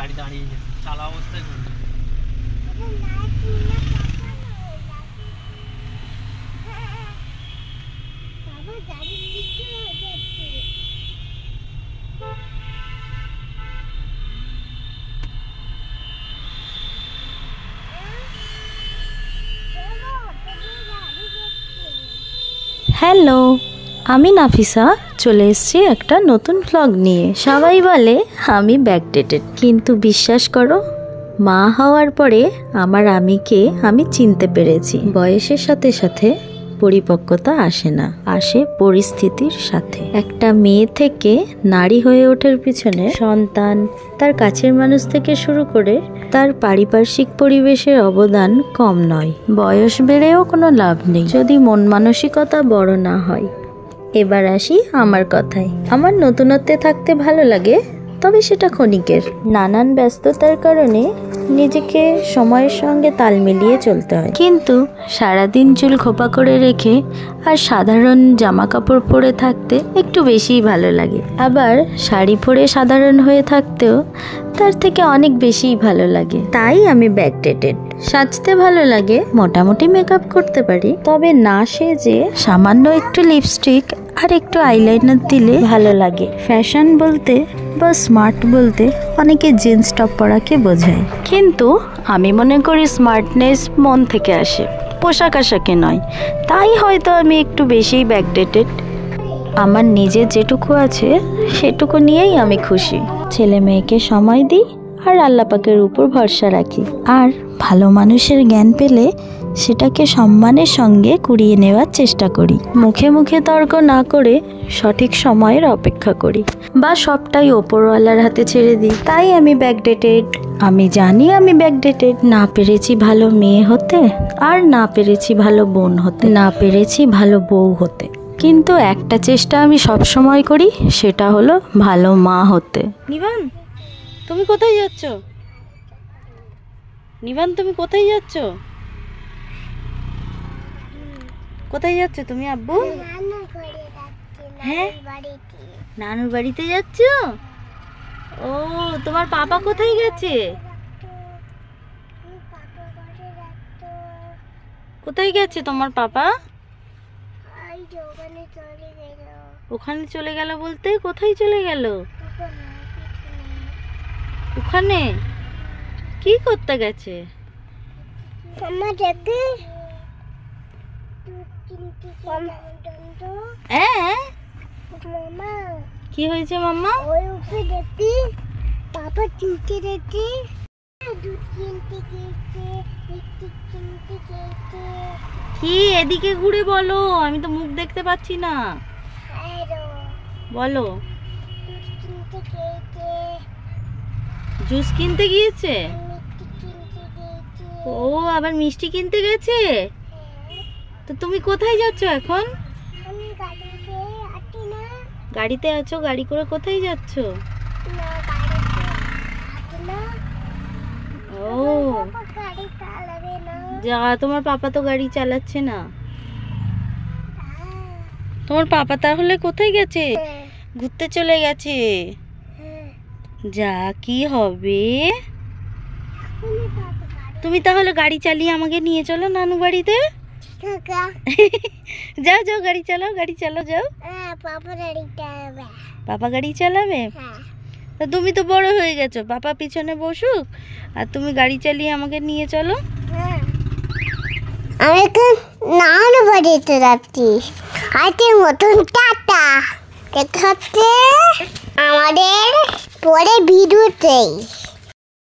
গাড়ি দাঁড়িয়ে গেছে, চালা অবস্থায় ঘুরবে। হ্যালো, আমি নাফিসা চলে এসেছি একটা নতুন ব্লগ নিয়ে। সবাই বলে আমি ব্যাকডেটেড, কিন্তু বিশ্বাস করো, মা হওয়ার পরে আমার আমিকে আমি চিনতে পেরেছি। বয়সের সাথে সাথে পরিপক্কতা আসে না, আসে পরিস্থিতির সাথে। একটা মেয়ে থেকে নারী হয়ে ওঠার পিছনে সন্তান, তার কাছের মানুষ থেকে শুরু করে তার পারিপার্শ্বিক পরিবেশের অবদান কম নয়। বয়স বেড়েও কোনো লাভ নেই যদি মন মানসিকতা বড় না হয়। এবার আসি আমার কথায়। আমার নতুনত্বে থাকতে ভালো লাগে, তবে সেটা ক্ষণিকের। নানান ব্যস্ততার কারণে নিজেকে সময়ের সঙ্গে তাল মিলিয়ে চলতে হয়। কিন্তু সারাদিন চুল খোপা করে রেখে আর সাধারণ জামা কাপড় পরে থাকতে একটু বেশিই ভালো লাগে। আবার শাড়ি পরে সাধারণ হয়ে থাকতেও তার থেকে অনেক বেশিই ভালো লাগে। তাই আমি ব্যাকডেটেড। সাজতে ভালো লাগে, মোটামুটি মেকআপ করতে পারি, তবে না সেজে সামান্য একটু লিপস্টিক আর একটু আইলাইনার দিলে ভালো লাগে। ফ্যাশন বলতে বা স্মার্ট বলতে অনেকে জিন্স টপ পরাকে বোঝায়, কিন্তু আমি মনে করি স্মার্টনেস মন থেকে আসে, পোশাক আশাকে নয়। তাই হয়তো আমি একটু বেশিই ব্যাকডেটেড। আমার নিজের যেটুকু আছে সেটুকু নিয়েই আমি খুশি। ছেলে মেয়েকে সময় দিই আর আল্লাহ পাকের উপর ভরসা রাখি। আর ভালো মানুষের জ্ঞান পেলে সেটাকে সম্মানের সঙ্গে কুড়িয়ে নেওয়ার চেষ্টা করি। মুখে মুখে তর্ক না করে সঠিক সময়ের অপেক্ষা করি, বা সবটাই ওপরওয়ালার হাতে ছেড়ে দিই। তাই আমি ব্যাকডেটেড। আমি জানি আমি ব্যাকডেটেড। না পেরেছি ভালো মেয়ে হতে, আর না পেরেছি ভালো বোন হতে, না পেরেছি ভালো বউ হতে, কিন্তু একটা চেষ্টা আমি সব সময় করি, সেটা হলো ভালো মা হতে। নিবান, তুমি কোথায় যাচ্ছ? নিবান, তুমি কোথায় যাচ্ছ? কোথায় যাচ্ছ তুমি আব্বু? হ্যাঁ, নানুর বাড়িতে যাচ্ছ? ও, তোমার পাপা কোথায় গেছে? কোথায় গেছে তোমার পাপা? ওখানে চলে গেল বলতে কোথায় চলে গেল? ওখানে কি করতে গেছে? কি হয়েছে মাম্মা? কি এদিকে ঘুরে বলো, আমি তো মুখ দেখতে পাচ্ছি না। বলো। জুস কিনতে গিয়েছে? ও, আবার মিষ্টি কিনতে গেছে। তো তুমি কোথায় যাচ্ছ এখন? গাড়িতে আছো? গাড়ি করে কোথায় যাচ্ছ? ও যা, তোমার পাপা তো গাড়ি চালাচ্ছে না। তোমার পাপা তাহলে কোথায় গেছে? ঘুরতে চলে গেছে। যা, কি হবে? তুমি তাহলে গাড়ি চালিয়ে আমাকে নিয়ে চলো নানু বাড়িতে। যাও যাও, গাড়ি চালাও, গাড়ি চালাও, যাও। পাপা গাড়ি চালাবে? তা তুমি তো বড় হয়ে গেছো, পাপা পিছনে বসুক আর তুমি গাড়ি চালিয়ে আমাকে নিয়ে চলো। আমি এখন নানু বাড়িতে যাচ্ছি। আজকের মতন টাটা। দেখা হচ্ছে আমাদের পরে ভিডিওতেই।